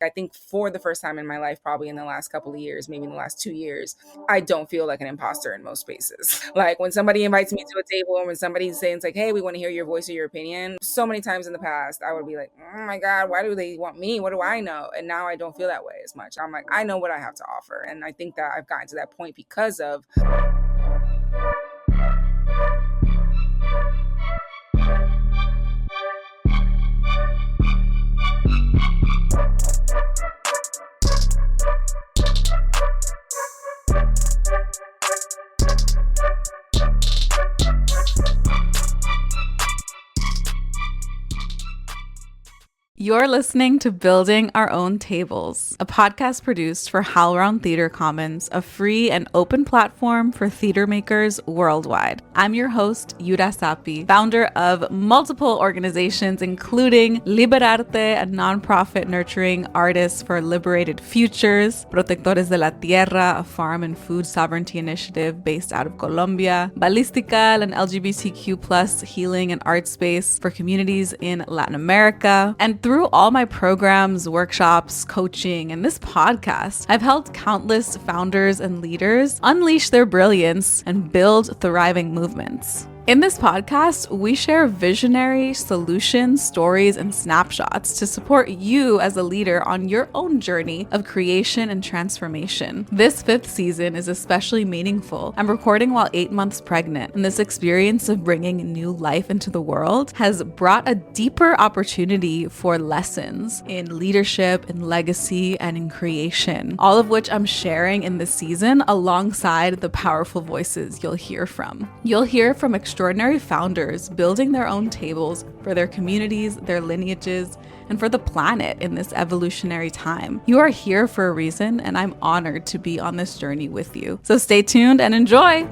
I think for the first time in my life, probably in the last couple of years, maybe in the last 2 years, I don't feel like an imposter in most spaces. Like when somebody invites me to a table and when somebody's saying it's like, hey, we want to hear your voice or your opinion. So many times in the past, I would be like, oh my God, why do they want me? What do I know? And now I don't feel that way as much. I'm like, I know what I have to offer. And I think that I've gotten to that point because of You're listening to Building Our Own Tables, a podcast produced for HowlRound Theater Commons, a free and open platform for theater makers worldwide. I'm your host, Yura Sapi, founder of multiple organizations, including Liberarte, a nonprofit nurturing artists for liberated futures, Protectores de la Tierra, a farm and food sovereignty initiative based out of Colombia, Balística, an LGBTQ plus healing and art space for communities in Latin America, and through all my programs, workshops, coaching, and this podcast, I've helped countless founders and leaders unleash their brilliance and build thriving movements. In this podcast, we share visionary solutions, stories, and snapshots to support you as a leader on your own journey of creation and transformation. This 5th season is especially meaningful. I'm recording while 8 months pregnant, and this experience of bringing new life into the world has brought a deeper opportunity for lessons in leadership, in legacy, and in creation, all of which I'm sharing in this season alongside the powerful voices you'll hear from. You'll hear from extraordinary founders building their own tables for their communities, their lineages, and for the planet in this evolutionary time. You are here for a reason, and I'm honored to be on this journey with you. So stay tuned and enjoy.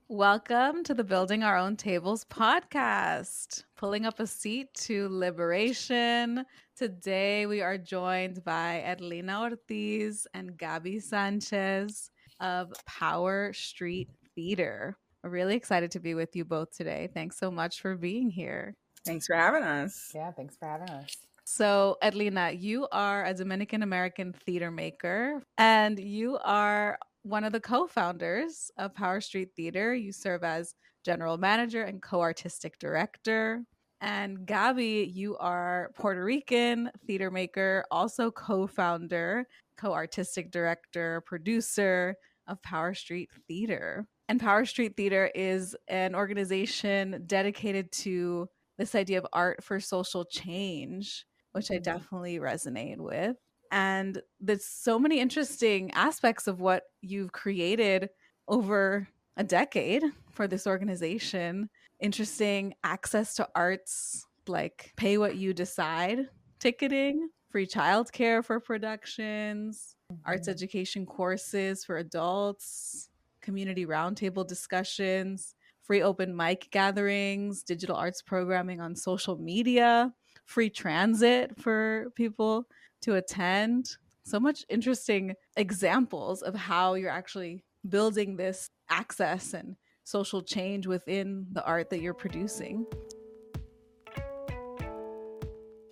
Welcome to the Building Our Own Tables podcast, pulling up a seat to liberation. Today we are joined by Erlina Ortiz and Gabi Sanchez of Power Street Theater. We're really excited to be with you both today. Thanks so much for being here. Thanks for having us. Yeah, thanks for having us. So, Erlina, you are a Dominican American theater maker, and you are one of the co-founders of Power Street Theater. You serve as general manager and co-artistic director. And Gabi, you are Puerto Rican theater maker, also co-founder, co-artistic director, producer of Power Street Theater. And Power Street Theater is an organization dedicated to this idea of art for social change, which I definitely resonate with. And there's so many interesting aspects of what you've created over a decade for this organization. Interesting access to arts, like pay what you decide ticketing, free childcare for productions, arts education courses for adults, community roundtable discussions, free open mic gatherings, digital arts programming on social media, free transit for people to attend. So much interesting examples of how you're actually building this access and social change within the art that you're producing.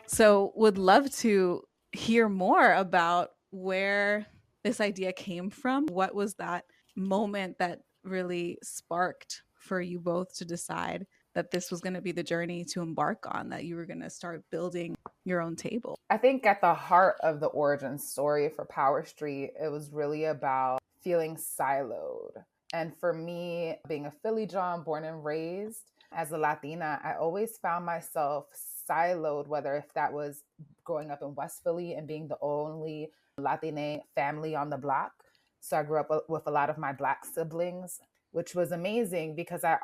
So would love to hear more about where this idea came from. What was that moment that really sparked for you both to decide that this was going to be the journey to embark on, that you were going to start building your own table? I think at the heart of the origin story for Power Street, it was really about feeling siloed. And for me, being a Philly John, born and raised as a Latina, I always found myself siloed, whether if that was growing up in West Philly and being the only Latina family on the block. So I grew up with a lot of my Black siblings, which was amazing because I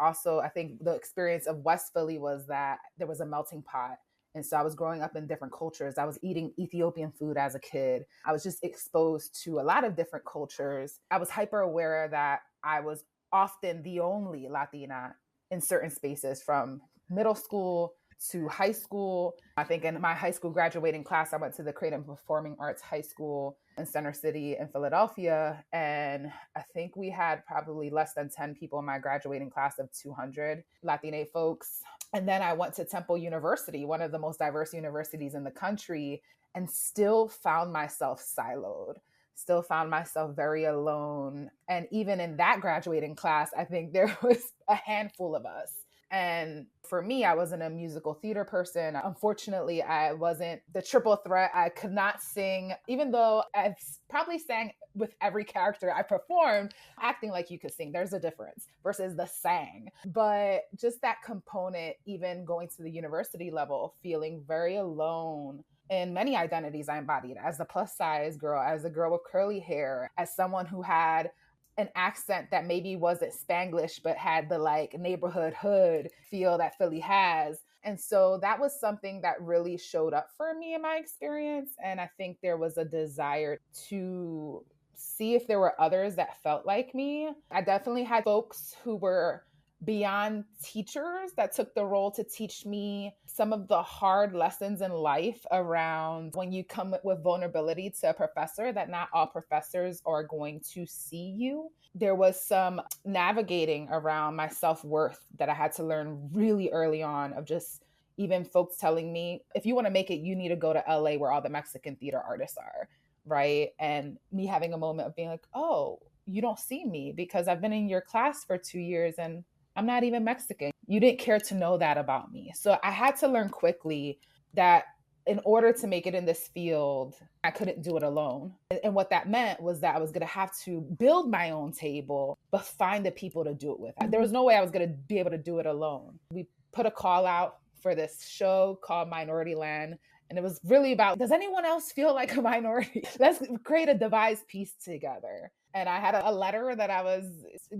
think the experience of West Philly was that there was a melting pot. And so I was growing up in different cultures. I was eating Ethiopian food as a kid. I was just exposed to a lot of different cultures. I was hyper aware that I was often the only Latina in certain spaces, from middle school to high school. I think in my high school graduating class, I went to the Creative and Performing Arts High School in Center City in Philadelphia. And I think we had probably less than 10 people in my graduating class of 200 Latina folks. And then I went to Temple University, one of the most diverse universities in the country, and still found myself siloed, still found myself very alone. And even in that graduating class, I think there was a handful of us. And for me, I wasn't a musical theater person. Unfortunately, I wasn't the triple threat. I could not sing, even though I've probably sang with every character I performed. Acting like you could sing, there's a difference versus the sang. But just that component, even going to the university level, feeling very alone in many identities I embodied as the plus size girl, as a girl with curly hair, as someone who had an accent that maybe wasn't Spanglish, but had the like neighborhood hood feel that Philly has. And so that was something that really showed up for me in my experience. And I think there was a desire to see if there were others that felt like me. I definitely had folks who were beyond teachers that took the role to teach me some of the hard lessons in life around when you come with vulnerability to a professor, that not all professors are going to see you. There was some navigating around my self-worth that I had to learn really early on, of just even folks telling me, if you want to make it, you need to go to LA where all the Mexican theater artists are, right? And me having a moment of being like, oh, you don't see me because I've been in your class for 2 years and I'm not even Mexican. You didn't care to know that about me. So I had to learn quickly that in order to make it in this field, I couldn't do it alone. And what that meant was that I was going to have to build my own table, but find the people to do it with. There was no way I was going to be able to do it alone. We put a call out for this show called Minority Land. And it was really about, does anyone else feel like a minority? Let's create a devised piece together. And I had a letter that I was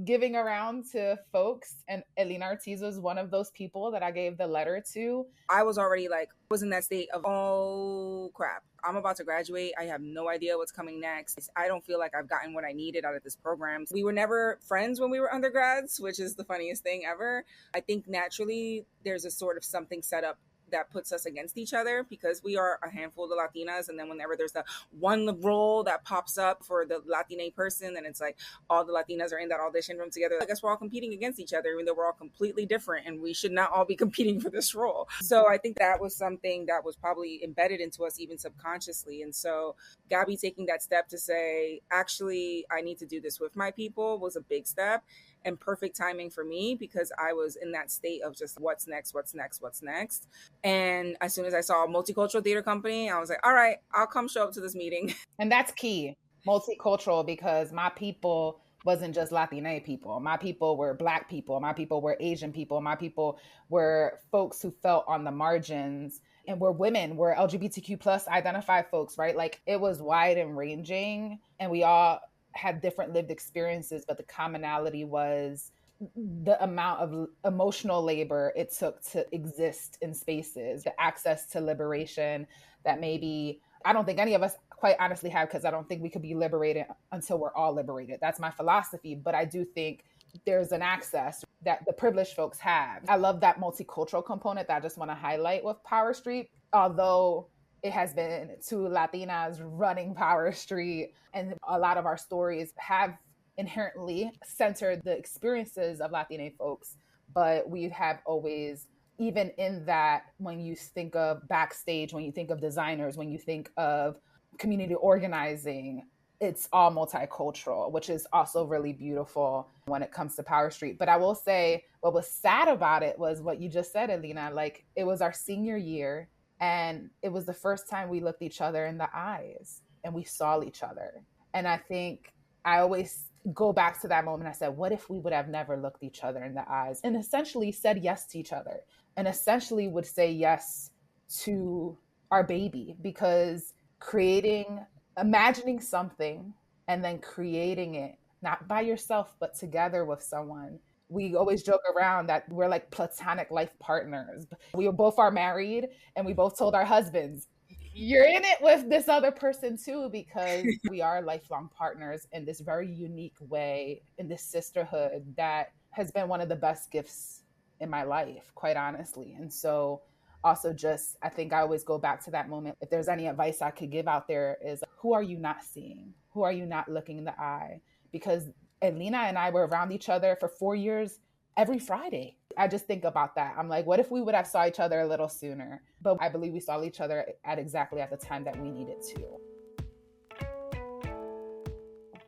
giving around to folks. And Erlina Ortiz was one of those people that I gave the letter to. I was already was in that state of, oh crap, I'm about to graduate. I have no idea what's coming next. I don't feel like I've gotten what I needed out of this program. We were never friends when we were undergrads, which is the funniest thing ever. I think naturally there's a sort of something set up that puts us against each other because we are a handful of Latinas. And then whenever there's the one role that pops up for the Latina person, and it's like all the Latinas are in that audition room together, I guess we're all competing against each other, even though we're all completely different and we should not all be competing for this role. So I think that was something that was probably embedded into us even subconsciously. And so Gabi taking that step to say, actually, I need to do this with my people was a big step. And perfect timing for me because I was in that state of just what's next. And as soon as I saw a multicultural theater company, I was like, all right, I'll come show up to this meeting. And that's key, multicultural, because my people wasn't just Latina people. My people were Black people. My people were Asian people. My people were folks who felt on the margins, and we're women, we're LGBTQ plus identified folks, right? Like it was wide and ranging, and we all had different lived experiences, but the commonality was the amount of emotional labor it took to exist in spaces, the access to liberation that maybe I don't think any of us quite honestly have, because I don't think we could be liberated until we're all liberated. That's my philosophy. But I do think there's an access that the privileged folks have. I love that multicultural component that I just want to highlight with Power Street, although it has been two Latinas running Power Street, and a lot of our stories have inherently centered the experiences of Latina folks. But we have always, even in that, when you think of backstage, when you think of designers, when you think of community organizing, it's all multicultural, which is also really beautiful when it comes to Power Street. But I will say what was sad about it was what you just said, Erlina. Like, it was our senior year, and it was the first time we looked each other in the eyes and we saw each other. And I think I always go back to that moment. I said, what if we would have never looked each other in the eyes and essentially said yes to each other, and essentially would say yes to our baby? Because imagining something and then creating it, not by yourself, but together with someone. We always joke around that we're like platonic life partners. We both are married, and we both told our husbands, you're in it with this other person too, because we are lifelong partners in this very unique way, in this sisterhood that has been one of the best gifts in my life, quite honestly. And so also just, I think I always go back to that moment. If there's any advice I could give out there is, who are you not seeing? Who are you not looking in the eye? Because Erlina and I were around each other for 4 years every Friday. I just think about that. I'm like, what if we would have saw each other a little sooner? But I believe we saw each other at exactly at the time that we needed to.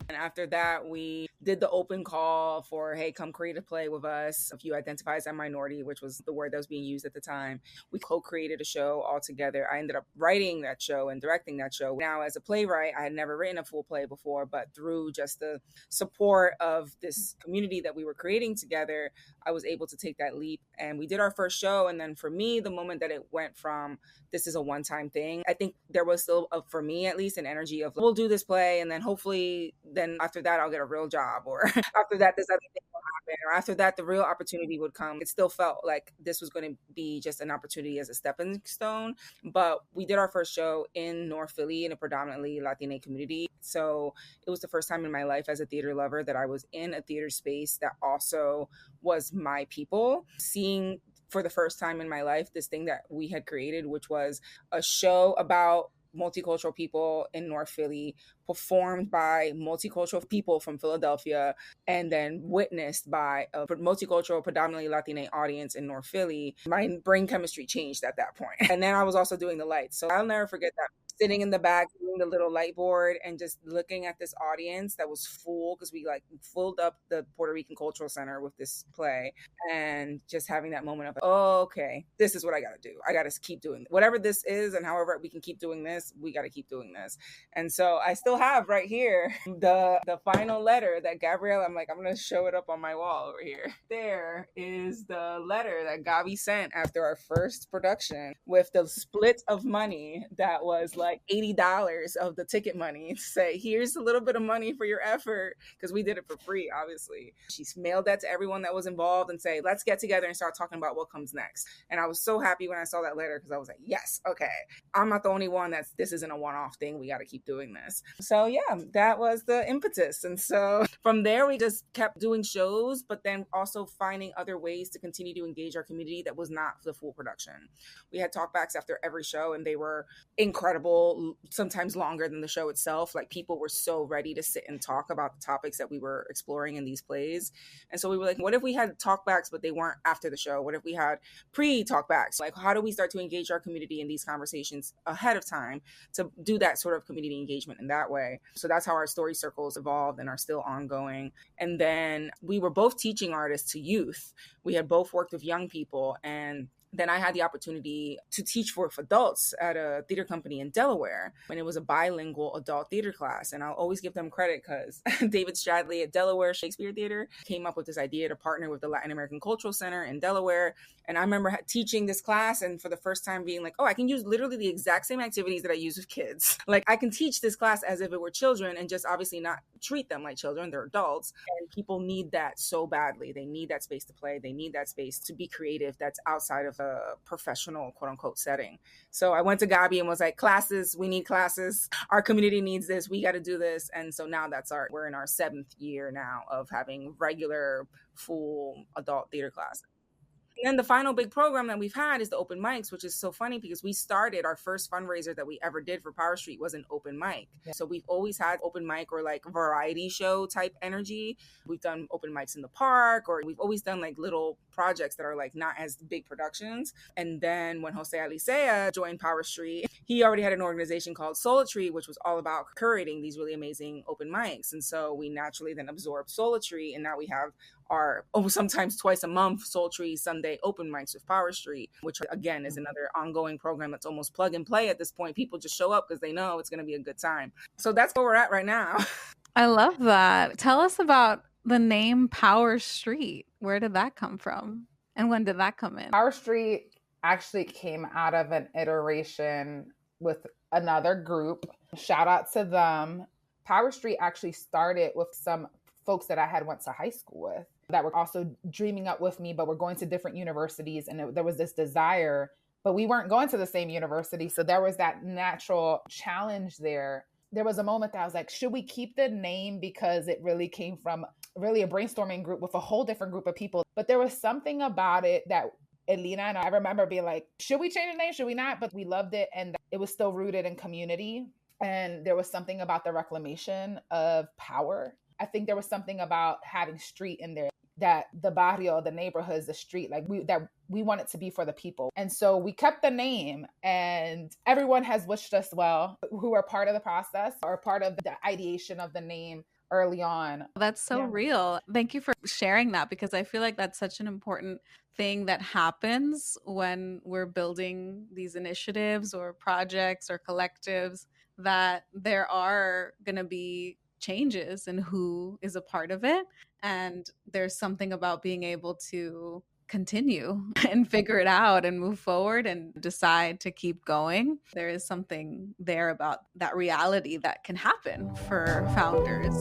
And after that, we did the open call for, hey, come create a play with us. If you identify as a minority, which was the word that was being used at the time, we co-created a show all together. I ended up writing that show and directing that show. Now, as a playwright, I had never written a full play before, but through just the support of this community that we were creating together, I was able to take that leap. And we did our first show. And then for me, the moment that it went from, this is a one-time thing, I think there was still, for me at least, an energy of, we'll do this play, and then hopefully then after that I'll get a real job, or after that this other thing will happen, or after that the real opportunity would come. It still felt like this was going to be just an opportunity as a stepping stone. But we did our first show in North Philly in a predominantly Latina community. So it was the first time in my life as a theater lover that I was in a theater space that also was my people, seeing for the first time in my life this thing that we had created, which was a show about multicultural people in North Philly, performed by multicultural people from Philadelphia, and then witnessed by a multicultural, predominantly Latina audience in North Philly. My brain chemistry changed at that point. And then I was also doing the lights. So I'll never forget that. Sitting in the back doing the little light board and just looking at this audience that was full, because we like filled up the Puerto Rican Cultural Center with this play, and just having that moment of, oh, okay, this is what I got to do. I got to keep doing whatever this is, and however we can keep doing this, we got to keep doing this. And so I still have right here the final letter that Gabrielle, I'm like, I'm going to show it up on my wall over here. There is the letter that Gabi sent after our first production, with the split of money that was like $80 of the ticket money, to say, here's a little bit of money for your effort, because we did it for free, obviously. She mailed that to everyone that was involved and say, let's get together and start talking about what comes next. And I was so happy when I saw that letter, because I was like, yes, okay, I'm not the only one this isn't a one-off thing. We got to keep doing this. So yeah, that was the impetus. And so from there, we just kept doing shows, but then also finding other ways to continue to engage our community that was not the full production. We had talkbacks after every show, and they were incredible, sometimes longer than the show itself. Like, people were so ready to sit and talk about the topics that we were exploring in these plays. And so we were like, what if we had talkbacks, but they weren't after the show? What if we had pre-talkbacks? Like, how do we start to engage our community in these conversations ahead of time to do that sort of community engagement in that way? So that's how our story circles evolved and are still ongoing. And then we were both teaching artists to youth. We had both worked with young people, and then I had the opportunity to teach for adults at a theater company in Delaware, and it was a bilingual adult theater class. And I'll always give them credit, because David Stradley at Delaware Shakespeare Theater came up with this idea to partner with the Latin American Cultural Center in Delaware. And I remember teaching this class, and for the first time being like, oh, I can use literally the exact same activities that I use with kids. Like, I can teach this class as if it were children, and just obviously not treat them like children. They're adults, and people need that so badly. They need that space to play. They need that space to be creative that's outside of a professional, quote unquote, setting. So I went to Gabi and was like, classes, we need classes. Our community needs this. We got to do this. And so now we're in our 7th year now of having regular, full adult theater classes. And then the final big program that we've had is the open mics, which is so funny, because we started our first fundraiser that we ever did for Power Street was an open mic. Yeah. So we've always had open mic or like variety show type energy. We've done open mics in the park, or we've always done like little projects that are like not as big productions. And then when Jose Alicea joined Power Street, he already had an organization called Solitry, which was all about curating these really amazing open mics. And so we naturally then absorbed Solitry, and now we have our sometimes twice a month Sultry Sunday open mics with Power Street, which again is another ongoing program that's almost plug and play at this point. People just show up because they know it's going to be a good time. So that's where we're at right now. I love that. Tell us about the name Power Street. Where did that come from? And when did that come in? Power Street actually came out of an iteration with another group. Shout out to them. Power Street actually started with some folks that I had went to high school with that were also dreaming up with me, but were going to different universities. And there was this desire, but we weren't going to the same university. So there was that natural challenge there. There was a moment that I was like, should we keep the name? Because it really came from really a brainstorming group with a whole different group of people. But there was something about it that Erlina and I remember being like, should we change the name? Should we not? But we loved it. And it was still rooted in community. And there was something about the reclamation of power. I think there was something about having street in there, that the barrio, the neighborhoods, the street, like we want it to be for the people. And so we kept the name, and everyone has wished us well who are part of the process or part of the ideation of the name early on. That's so real. Thank you for sharing that, because I feel like that's such an important thing that happens when we're building these initiatives or projects or collectives, that there are going to be changes in who is a part of it. And there's something about being able to continue and figure it out and move forward and decide to keep going. There is something there about that reality that can happen for founders.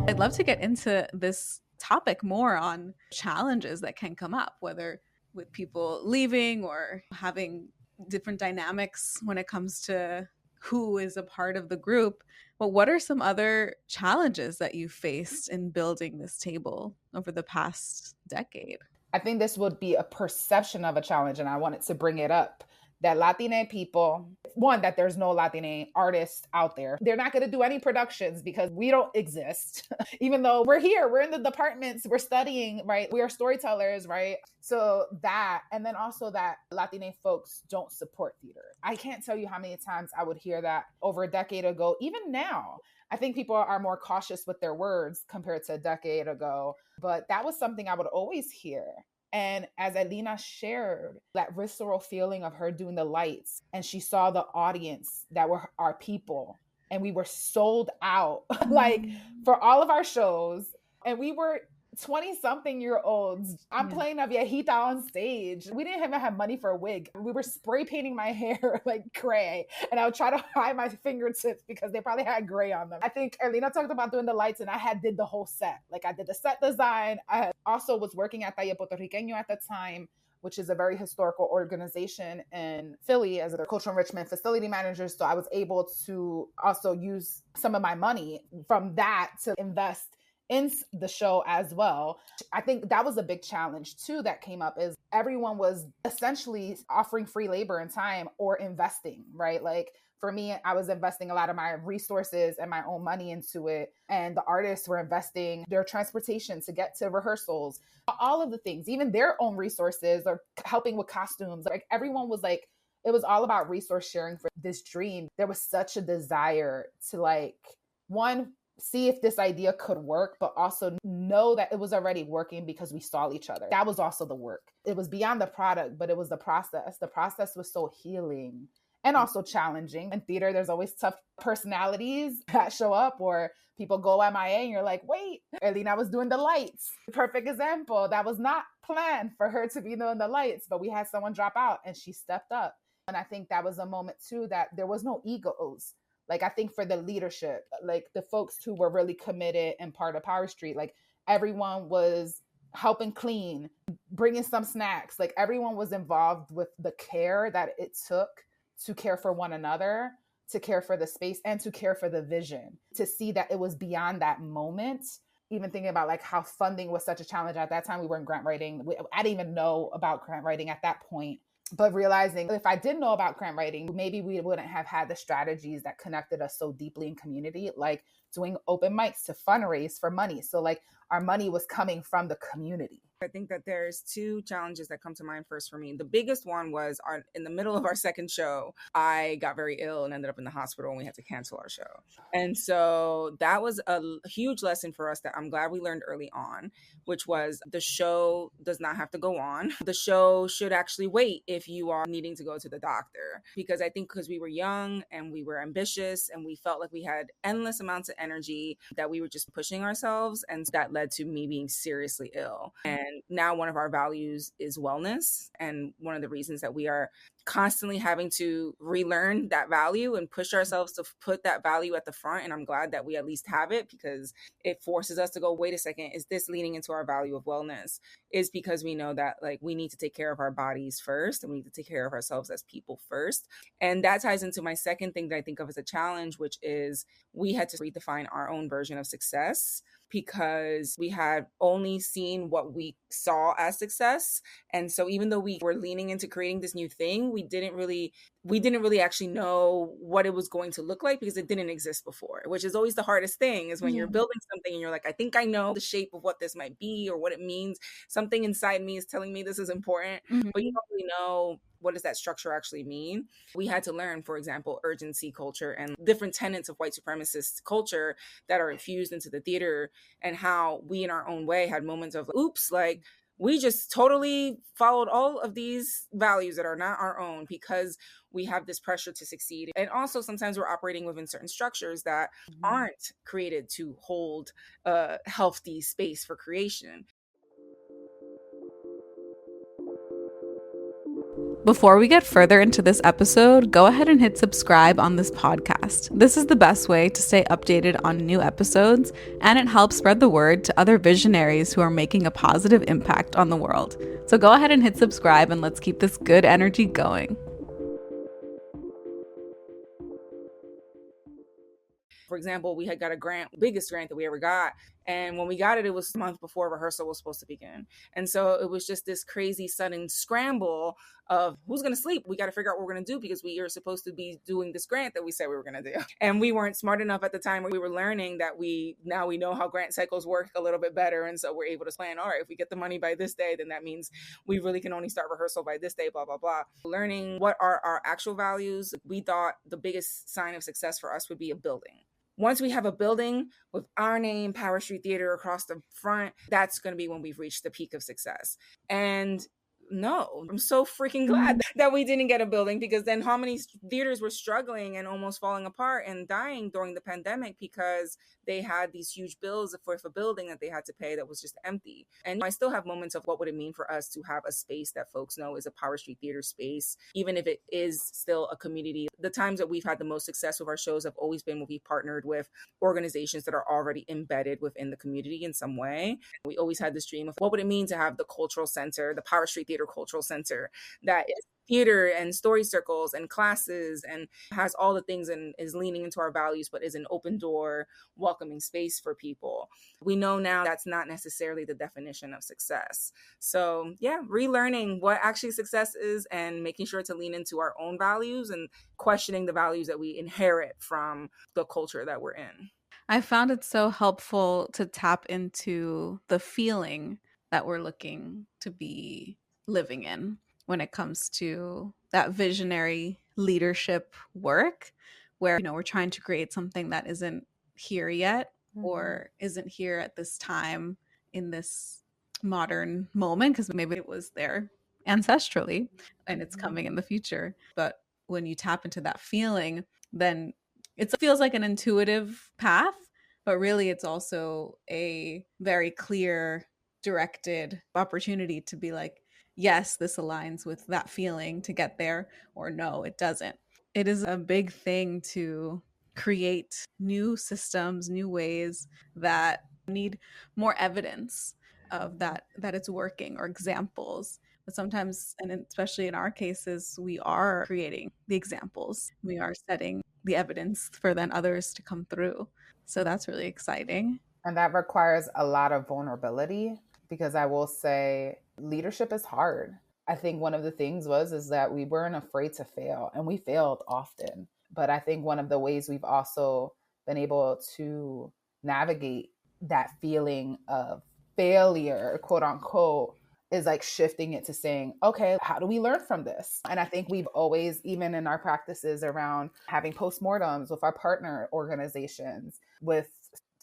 I'd love to get into this topic more on challenges that can come up, whether with people leaving or having different dynamics when it comes to who is a part of the group. But what are some other challenges that you faced in building this table over the past decade? I think this would be a perception of a challenge, and I wanted to bring it up. That Latina people, one, that there's no Latina artists out there. They're not going to do any productions because we don't exist. Even though we're here, we're in the departments, we're studying, right? We are storytellers, right? So that, and then also that Latina folks don't support theater. I can't tell you how many times I would hear that over a decade ago. Even now, I think people are more cautious with their words compared to a decade ago. But that was something I would always hear. And as Erlina shared, that visceral feeling of her doing the lights, and she saw the audience that were our people, and we were sold out like for all of our shows, and we were 20-something-year-olds. I'm playing a viejita on stage. We didn't even have money for a wig. We were spray painting my hair like gray, and I would try to hide my fingertips because they probably had gray on them. I think Erlina talked about doing the lights, and I did the whole set. Like I did the set design. I also was working at Taller Puertorriqueño at the time, which is a very historical organization in Philly as a cultural enrichment facility manager. So I was able to also use some of my money from that to invest in the show as well. I think that was a big challenge too that came up, is everyone was essentially offering free labor and time or investing, right? Like for me, I was investing a lot of my resources and my own money into it. And the artists were investing their transportation to get to rehearsals, all of the things, even their own resources or helping with costumes. Like everyone was like, it was all about resource sharing for this dream. There was such a desire to like, one, see if this idea could work, but also know that it was already working because we saw each other. That was also the work. It was beyond the product, but it was the process. The process was so healing and also challenging. In theater, there's always tough personalities that show up, or people go MIA and you're like, wait, Erlina was doing the lights. Perfect example. That was not planned for her to be doing the lights, but we had someone drop out and she stepped up. And I think that was a moment too, that there was no egos. Like, I think for the leadership, like the folks who were really committed and part of Power Street, like everyone was helping clean, bringing some snacks. Like everyone was involved with the care that it took to care for one another, to care for the space, and to care for the vision, to see that it was beyond that moment. Even thinking about like how funding was such a challenge at that time. We were in grant writing. I didn't even know about grant writing at that point. But realizing if I did know about grant writing, maybe we wouldn't have had the strategies that connected us so deeply in community, like doing open mics to fundraise for money. So like our money was coming from the community. I think that there's two challenges that come to mind first for me. The biggest one was in the middle of our second show, I got very ill and ended up in the hospital and we had to cancel our show. And so that was a huge lesson for us that I'm glad we learned early on, which was the show does not have to go on. The show should actually wait if you are needing to go to the doctor. Because I think because we were young and we were ambitious and we felt like we had endless amounts of energy, that we were just pushing ourselves, and that led to me being seriously ill. And now one of our values is wellness. And one of the reasons that we are constantly having to relearn that value and push ourselves to put that value at the front. And I'm glad that we at least have it, because it forces us to go, wait a second, is this leaning into our value of wellness? Is because we know that like we need to take care of our bodies first, and we need to take care of ourselves as people first. And that ties into my second thing that I think of as a challenge, which is we had to redefine our own version of success, because we had only seen what we saw as success. And so even though we were leaning into creating this new thing, we didn't really actually know what it was going to look like, because it didn't exist before, which is always the hardest thing, is when you're building something and you're like, I think I know the shape of what this might be or what it means. Something inside me is telling me this is important, but you don't really know what does that structure actually mean. We had to learn, for example, urgency culture and different tenets of white supremacist culture that are infused into the theater, and how we in our own way had moments of oops, like we just totally followed all of these values that are not our own, because we have this pressure to succeed. And also sometimes we're operating within certain structures that aren't created to hold a healthy space for creation. Before we get further into this episode, go ahead and hit subscribe on this podcast. This is the best way to stay updated on new episodes, and it helps spread the word to other visionaries who are making a positive impact on the world. So go ahead and hit subscribe, and let's keep this good energy going. For example, we had got a grant, biggest grant that we ever got. And when we got it, it was a month before rehearsal was supposed to begin. And so it was just this crazy sudden scramble of who's going to sleep. We got to figure out what we're going to do, because we are supposed to be doing this grant that we said we were going to do. And we weren't smart enough at the time. We were learning that now we know how grant cycles work a little bit better. And so we're able to plan, all right, if we get the money by this day, then that means we really can only start rehearsal by this day, blah, blah, blah. Learning what are our actual values. We thought the biggest sign of success for us would be a building. Once we have a building with our name, Power Street Theater, across the front, that's going to be when we've reached the peak of success. And no, I'm so freaking glad that we didn't get a building, because then how many theaters were struggling and almost falling apart and dying during the pandemic because they had these huge bills for a building that they had to pay that was just empty. And I still have moments of what would it mean for us to have a space that folks know is a Power Street Theater space, even if it is still a community. The times that we've had the most success with our shows have always been when we partnered with organizations that are already embedded within the community in some way. We always had this dream of what would it mean to have the cultural center, the Power Street Theater Cultural Center, that is theater and story circles and classes and has all the things and is leaning into our values, but is an open door, welcoming space for people. We know now that's not necessarily the definition of success. So yeah, relearning what actually success is and making sure to lean into our own values and questioning the values that we inherit from the culture that we're in. I found it so helpful to tap into the feeling that we're looking to be living in when it comes to that visionary leadership work, where we're trying to create something that isn't here yet or isn't here at this time in this modern moment, because maybe it was there ancestrally and it's coming in the future. But when you tap into that feeling, then it feels like an intuitive path, but really it's also a very clear, directed opportunity to be like, yes, this aligns with that feeling to get there, or no, it doesn't. It is a big thing to create new systems, new ways that need more evidence of that it's working, or examples. But sometimes, and especially in our cases, we are creating the examples. We are setting the evidence for then others to come through. So that's really exciting. And that requires a lot of vulnerability, because I will say leadership is hard. I think one of the things is that we weren't afraid to fail, and we failed often. But I think one of the ways we've also been able to navigate that feeling of failure, quote unquote, is like shifting it to saying, okay, how do we learn from this? And I think we've always, even in our practices around having postmortems with our partner organizations, with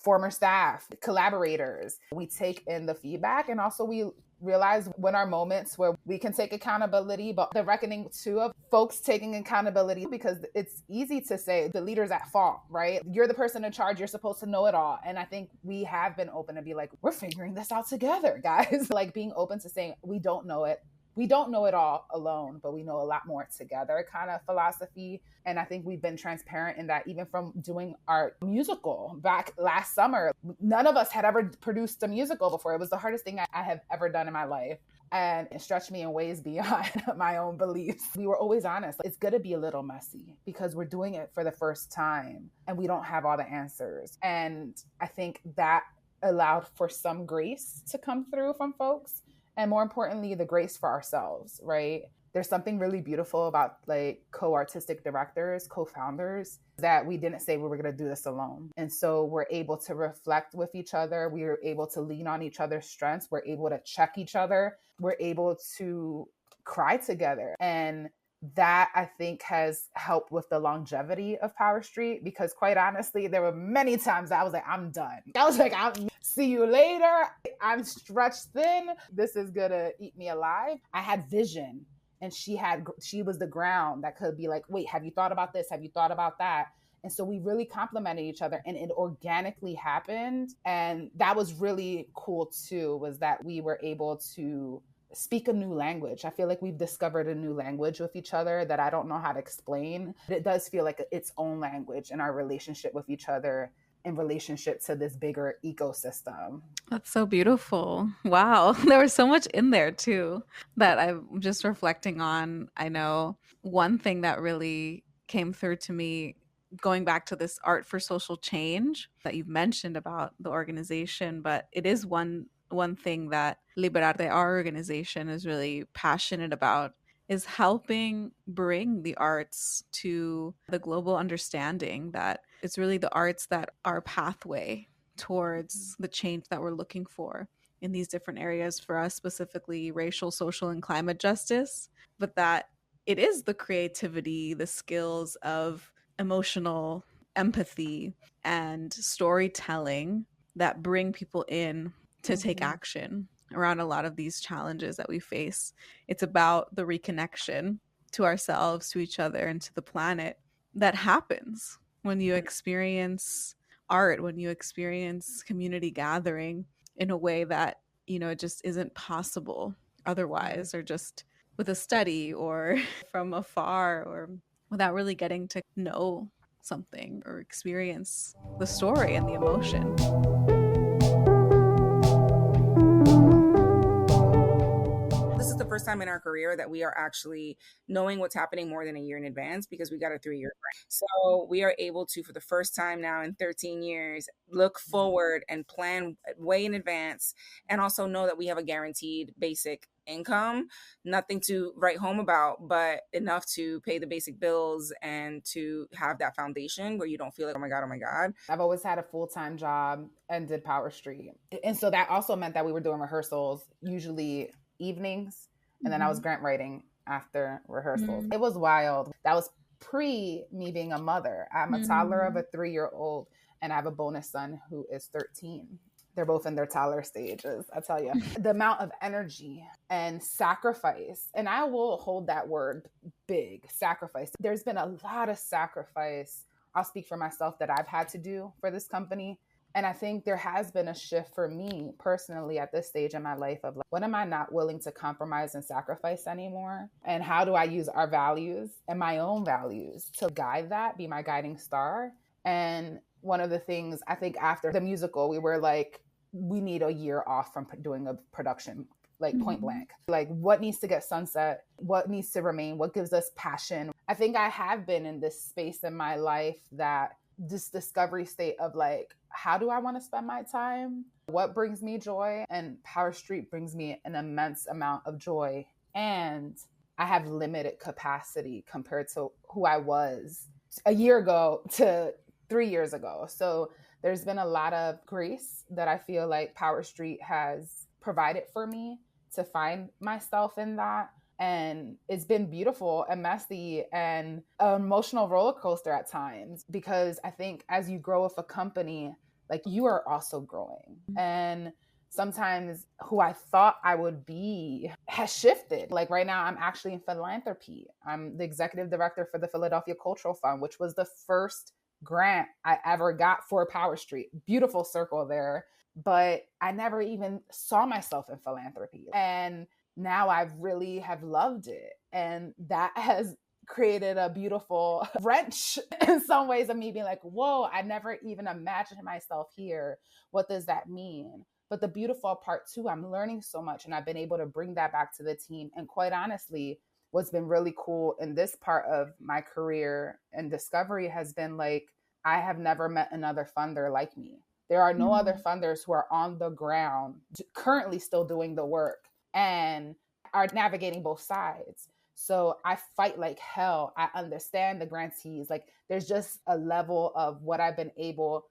former staff, collaborators, we take in the feedback, and also we realize when our moments where we can take accountability, but the reckoning too of folks taking accountability, because it's easy to say the leader's at fault, right? You're the person in charge. You're supposed to know it all. And I think we have been open to be like, we're figuring this out together, guys. Like being open to saying we don't know it. we don't know it all alone, but we know a lot more together kind of philosophy. And I think we've been transparent in that even from doing our musical back last summer, none of us had ever produced a musical before. It was the hardest thing I have ever done in my life. And it stretched me in ways beyond my own beliefs. We were always honest. It's going to be a little messy because we're doing it for the first time and we don't have all the answers. And I think that allowed for some grace to come through from folks. And more importantly, the grace for ourselves, right? There's something really beautiful about like co-artistic directors, co-founders, that we didn't say we were going to do this alone. And so we're able to reflect with each other. We were able to lean on each other's strengths. We're able to check each other. We're able to cry together. And that I think has helped with the longevity of Power Street, because quite honestly, there were many times I was like, I'm done. I was like, I'll see you later. I'm stretched thin. This is gonna eat me alive. I had vision, and she was the ground that could be like, wait, have you thought about this? Have you thought about that? And so we really complemented each other, and it organically happened. And that was really cool too, was that we were able to speak a new language. I feel like we've discovered a new language with each other that I don't know how to explain. It does feel like its own language in our relationship with each other, in relationship to this bigger ecosystem. That's so beautiful. Wow. There was so much in there too that I'm just reflecting on. I know one thing that really came through to me, going back to this art for social change that you've mentioned about the organization, but it is one thing that Liberarte, our organization, is really passionate about, is helping bring the arts to the global understanding that it's really the arts that are pathway towards the change that we're looking for in these different areas, for us specifically racial, social, and climate justice, but that it is the creativity, the skills of emotional empathy and storytelling that bring people in to take action around a lot of these challenges that we face. It's about the reconnection to ourselves, to each other, and to the planet that happens when you experience art, when you experience community gathering in a way that, you know, it just isn't possible otherwise, or just with a study or from afar, or without really getting to know something or experience the story and the emotion. This is the first time in our career that we are actually knowing what's happening more than a year in advance, because we got a 3-year grant. So we are able to, for the first time now in 13 years, look forward and plan way in advance, and also know that we have a guaranteed basic income, nothing to write home about, but enough to pay the basic bills and to have that foundation where you don't feel like, oh my God, oh my God. I've always had a full-time job and did Power Street. And so that also meant that we were doing rehearsals, usually evenings, and then I was grant writing after rehearsals. It was wild. That was pre me being a mother. I'm a toddler of a 3-year-old, and I have a bonus son who is 13. They're both in their toddler stages. I tell you, the amount of energy and sacrifice, and I will hold that word big, sacrifice. There's been a lot of sacrifice. I'll speak for myself that I've had to do for this company. And I think there has been a shift for me personally at this stage in my life of like, what am I not willing to compromise and sacrifice anymore? And how do I use our values and my own values to guide that, be my guiding star? And one of the things I think after the musical, we were like, we need a year off from doing a production, like point blank. Like what needs to get sunset? What needs to remain? What gives us passion? I think I have been in this space in my life, that this discovery state of like, how do I want to spend my time? What brings me joy? And Power Street brings me an immense amount of joy. And I have limited capacity compared to who I was a year ago to 3 years ago. So there's been a lot of grace that I feel like Power Street has provided for me to find myself in that. And it's been beautiful and messy and an emotional roller coaster at times, because I think as you grow with a company, like you are also growing. And sometimes who I thought I would be has shifted. Like right now, I'm actually in philanthropy. I'm the executive director for the Philadelphia Cultural Fund, which was the first grant I ever got for Power Street. Beautiful circle there. But I never even saw myself in philanthropy. And now I really have loved it. And that has created a beautiful wrench in some ways of me being like, whoa, I never even imagined myself here. What does that mean? But the beautiful part too, I'm learning so much and I've been able to bring that back to the team. And quite honestly, what's been really cool in this part of my career and discovery has been like, I have never met another funder like me. There are no other funders who are on the ground currently still doing the work and are navigating both sides. So I fight like hell. I understand the grantees. Like there's just a level of what I've been able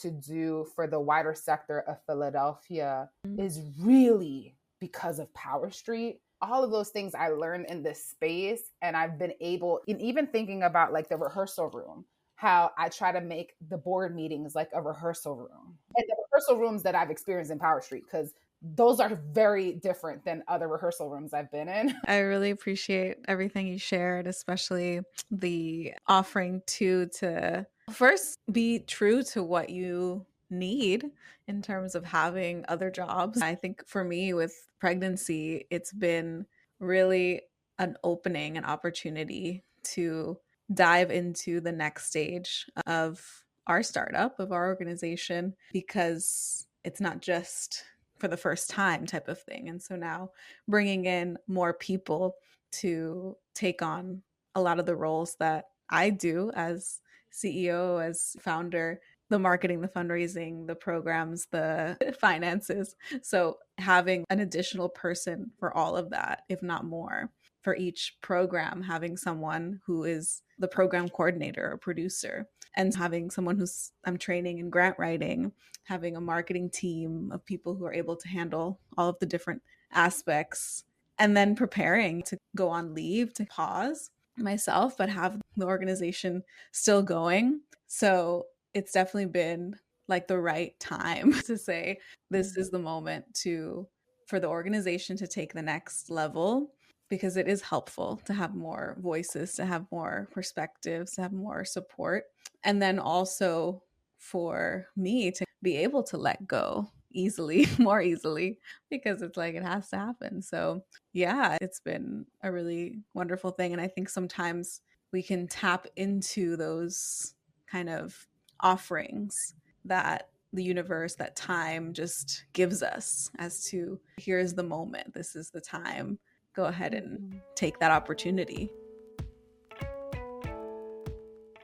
to do for the wider sector of Philadelphia is really because of Power Street. All of those things I learned in this space, and I've been able, in even thinking about like the rehearsal room, how I try to make the board meetings like a rehearsal room. And the rehearsal rooms that I've experienced in Power Street, because those are very different than other rehearsal rooms I've been in. I really appreciate everything you shared, especially the offering to first be true to what you need in terms of having other jobs. I think for me with pregnancy, it's been really an opening, an opportunity to dive into the next stage of our startup, of our organization, because it's not just for the first time type of thing. And so now bringing in more people to take on a lot of the roles that I do as CEO, as founder, the marketing, the fundraising, the programs, the finances. So having an additional person for all of that, if not more, for each program, having someone who is the program coordinator or producer, and having someone who's I'm training in grant writing, having a marketing team of people who are able to handle all of the different aspects, and then preparing to go on leave, to pause myself, but have the organization still going. So it's definitely been like the right time to say, this is the moment for the organization to take the next level, because it is helpful to have more voices, to have more perspectives, to have more support. And then also for me to be able to let go easily, more easily, because it's like it has to happen. So yeah, it's been a really wonderful thing. And I think sometimes we can tap into those kind of offerings that the universe, that time just gives us, as to here's the moment, this is the time, go ahead and take that opportunity.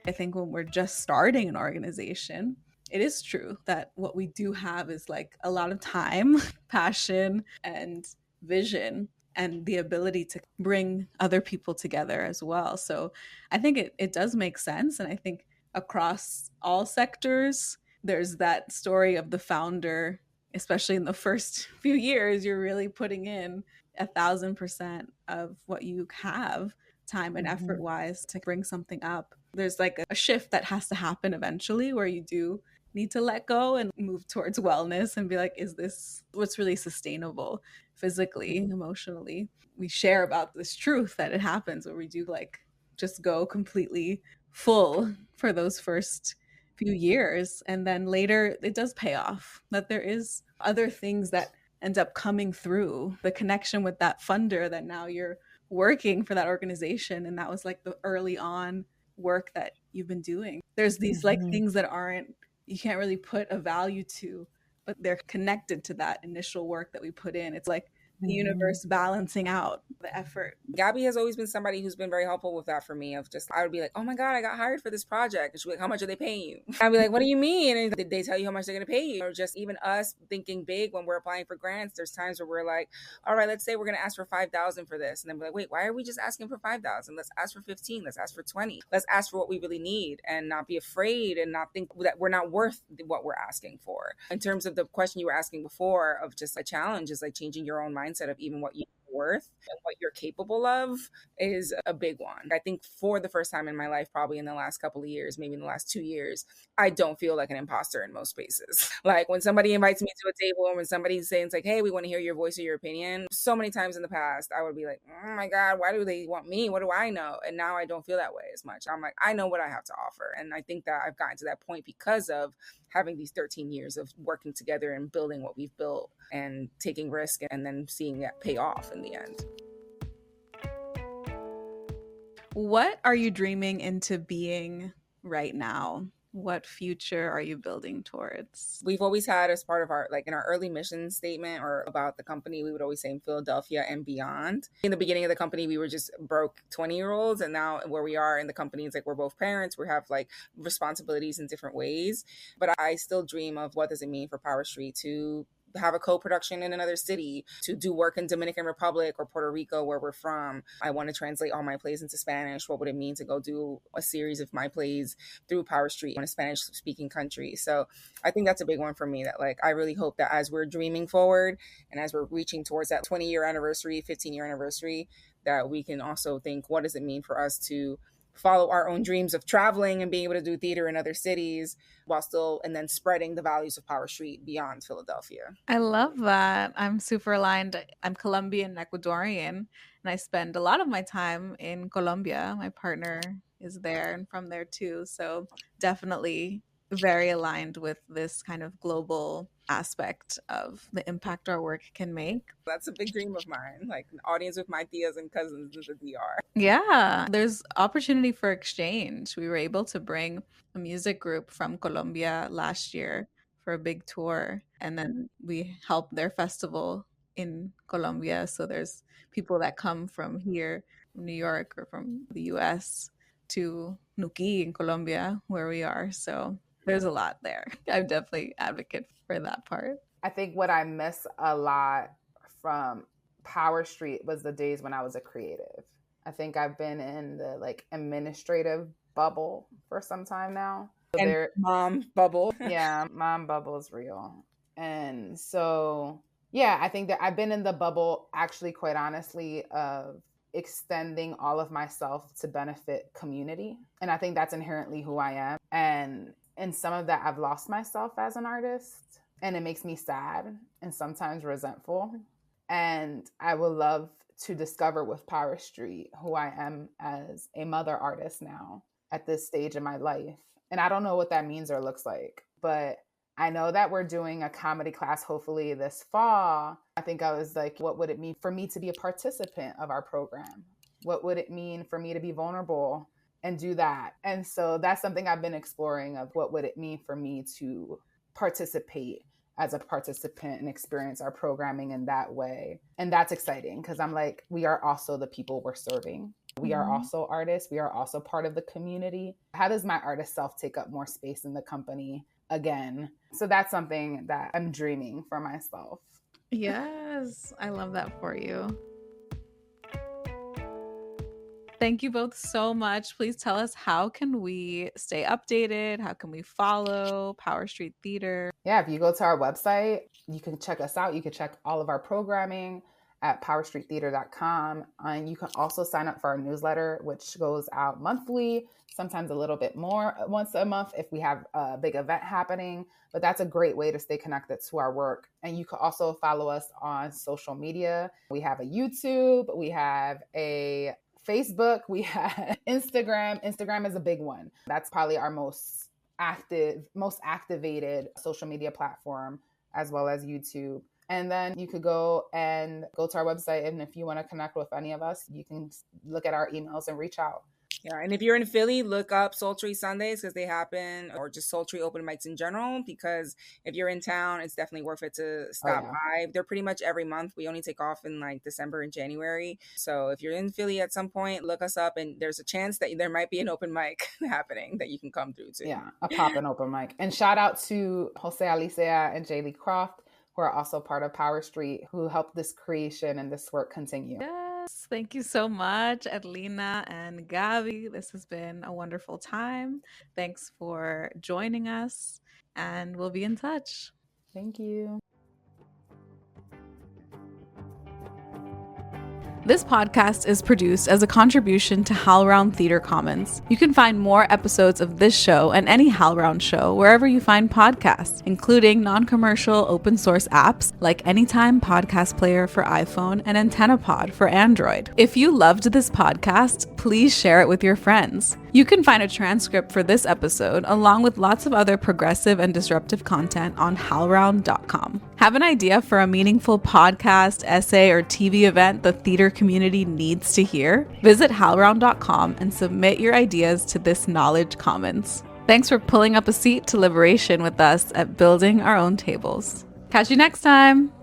I think when we're just starting an organization, it is true that what we do have is like a lot of time, passion, and vision, and the ability to bring other people together as well. So I think it does make sense. And I think across all sectors, there's that story of the founder, especially in the first few years, you're really putting in 1,000% of what you have, time and effort wise, to bring something up. There's like a shift that has to happen eventually, where you do need to let go and move towards wellness and be like, is this what's really sustainable physically, emotionally? We share about this truth that it happens where we do like just go completely full for those first few years, and then later it does pay off, that there is other things that end up coming through the connection with that funder, that now you're working for that organization, and that was like the early on work that you've been doing. There's these like things that aren't, you can't really put a value to, but they're connected to that initial work that we put in. It's like the universe balancing out the effort. Gabi has always been somebody who's been very helpful with that for me. Of just, I would be like, oh my God, I got hired for this project. And she'd be like, how much are they paying you? I'd be like, what do you mean? And did they tell you how much they're going to pay you? Or just even us thinking big when we're applying for grants, there's times where we're like, all right, let's say we're going to ask for 5,000 for this. And then we're like, wait, why are we just asking for 5,000? Let's ask for 15. Let's ask for 20. Let's ask for what we really need and not be afraid and not think that we're not worth what we're asking for. In terms of the question you were asking before of just a challenge is like changing your own mindset of even what you worth and what you're capable of is a big one. I think for the first time in my life, probably in the last couple of years, maybe in the last 2 years, I don't feel like an imposter in most spaces. Like when somebody invites me to a table and when somebody's saying it's like, hey, we want to hear your voice or your opinion. So many times in the past, I would be like, oh my God, why do they want me? What do I know? And now I don't feel that way as much. I'm like, I know what I have to offer. And I think that I've gotten to that point because of having these 13 years of working together and building what we've built and taking risk and then seeing it pay off in the end. What are you dreaming into being right now? What future are you building towards? We've always had, as part of our, like in our early mission statement or about the company, we would always say in Philadelphia and beyond. In the beginning of the company, we were just broke 20-year-olds. And now where we are in the company, it's like we're both parents. We have like responsibilities in different ways. But I still dream of what does it mean for Power Street to have a co-production in another city, to do work in Dominican Republic or Puerto Rico, where we're from. I want to translate all my plays into Spanish. What would it mean to go do a series of my plays through Power Street in a Spanish speaking country? So I think that's a big one for me, that like I really hope that as we're dreaming forward and as we're reaching towards that 20-year anniversary, 15-year anniversary, that we can also think, what does it mean for us to follow our own dreams of traveling and being able to do theater in other cities while still, and then spreading the values of Power Street beyond Philadelphia. I love that. I'm super aligned. I'm Colombian, Ecuadorian, and I spend a lot of my time in Colombia. My partner is there and from there too. So definitely very aligned with this kind of global aspect of the impact our work can make. That's a big dream of mine, like an audience with my tias and cousins in the DR. Yeah, there's opportunity for exchange. We were able to bring a music group from Colombia last year for a big tour, and then we helped their festival in Colombia. So there's people that come from here, from New York or from the US to Nuquí in Colombia, where we are. So there's a lot there. I'm definitely advocate for that part. I think what I miss a lot from Power Street was the days when I was a creative. I think I've been in the like administrative bubble for some time now. And mom bubble. Yeah, mom bubble is real. And so, yeah, I think that I've been in the bubble, actually, quite honestly, of extending all of myself to benefit community. And I think that's inherently who I am. And in some of that, I've lost myself as an artist, and it makes me sad and sometimes resentful. And I would love to discover with Power Street who I am as a mother artist now at this stage in my life. And I don't know what that means or looks like, but I know that we're doing a comedy class hopefully this fall. I think I was like, what would it mean for me to be a participant of our program? What would it mean for me to be vulnerable and do that? And so that's something I've been exploring, of what would it mean for me to participate as a participant and experience our programming in that way. And that's exciting because I'm like, we are also the people we're serving. We are also artists. We are also part of the community. How does my artist self take up more space in the company again? So that's something that I'm dreaming for myself. Yes, I love that for you. Thank you both so much. Please tell us, how can we stay updated? How can we follow Power Street Theater? Yeah, if you go to our website, you can check us out. You can check all of our programming at powerstreettheater.com. And you can also sign up for our newsletter, which goes out monthly, sometimes a little bit more once a month if we have a big event happening. But that's a great way to stay connected to our work. And you can also follow us on social media. We have a YouTube, we have a Facebook, we have Instagram. Instagram is a big one. That's probably our most activated social media platform, as well as YouTube. And then you could go to our website. And if you want to connect with any of us, you can look at our emails and reach out. Yeah, and if you're in Philly, look up Sultry Sundays because they happen, or just Sultry open mics in general, because if you're in town, it's definitely worth it to stop by. They're pretty much every month. We only take off in like December and January. So if you're in Philly at some point, look us up, and there's a chance that there might be an open mic happening that you can come through to. Yeah, a pop-in open mic. And shout out to Jose Alicia and Jaylee Croft, who are also part of Power Street, who helped this creation and this work continue. Yes, thank you so much, Erlina and Gabi. This has been a wonderful time. Thanks for joining us, and we'll be in touch. Thank you. This podcast is produced as a contribution to HowlRound Theater Commons. You can find more episodes of this show and any HowlRound show wherever you find podcasts, including non-commercial open source apps like Anytime Podcast Player for iPhone and AntennaPod for Android. If you loved this podcast, please share it with your friends. You can find a transcript for this episode, along with lots of other progressive and disruptive content on howlround.com. Have an idea for a meaningful podcast, essay, or TV event the theater community needs to hear? Visit howlround.com and submit your ideas to this knowledge commons. Thanks for pulling up a seat to liberation with us at Building Our Own Tables. Catch you next time!